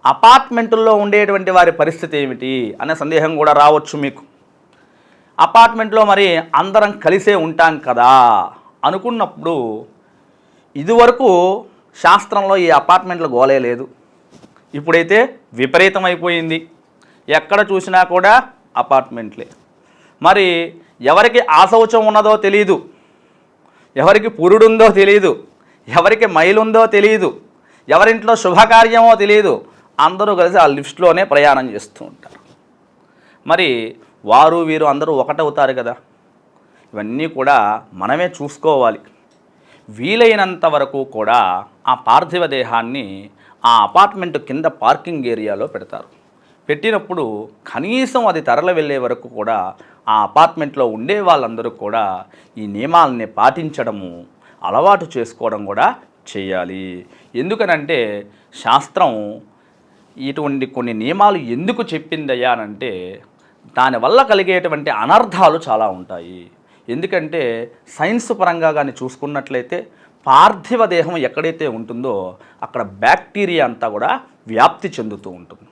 అపార్ట్మెంటుల్లో ఉండేటువంటి వారి పరిస్థితి ఏమిటి అనే సందేహం కూడా రావచ్చు మీకు. అపార్ట్మెంట్లో మరి అందరం కలిసే ఉంటాం కదా అనుకున్నప్పుడు, ఇదివరకు శాస్త్రంలో ఈ అపార్ట్మెంట్ల గోలే లేదు. ఇప్పుడైతే విపరీతమైపోయింది. ఎక్కడ చూసినా కూడా అపార్ట్మెంట్లే. మరి ఎవరికి ఆశౌచం ఉన్నదో తెలియదు, ఎవరికి పురుడుందో తెలియదు, ఎవరికి మైలుందో తెలియదు, ఎవరింట్లో శుభకార్యమో తెలియదు. అందరూ కలిసి ఆ లిఫ్ట్లోనే ప్రయాణం చేస్తూ ఉంటారు. మరి వారు వీరు అందరూ ఒకటవుతారు కదా. ఇవన్నీ కూడా మనమే చూసుకోవాలి. వీలైనంత వరకు కూడా ఆ పార్థివ దేహాన్ని ఆ అపార్ట్మెంట్ కింద పార్కింగ్ ఏరియాలో పెడతారు. పెట్టినప్పుడు కనీసం అది తరలి వెళ్ళే వరకు కూడా ఆ అపార్ట్మెంట్లో ఉండే వాళ్ళందరూ కూడా ఈ నియమాలని పాటించడము, అలవాటు చేసుకోవడం కూడా చేయాలి. ఎందుకనంటే శాస్త్రం ఇటువంటి కొన్ని నియమాలు ఎందుకు చెప్పిందయ్యా అనంటే, దానివల్ల కలిగేటువంటి అనర్థాలు చాలా ఉంటాయి. ఎందుకంటే సైన్స్ పరంగా కానీ చూసుకున్నట్లయితే పార్థివ దేహం ఎక్కడైతే ఉంటుందో అక్కడ బ్యాక్టీరియా అంతా కూడా వ్యాప్తి చెందుతూ ఉంటుంది.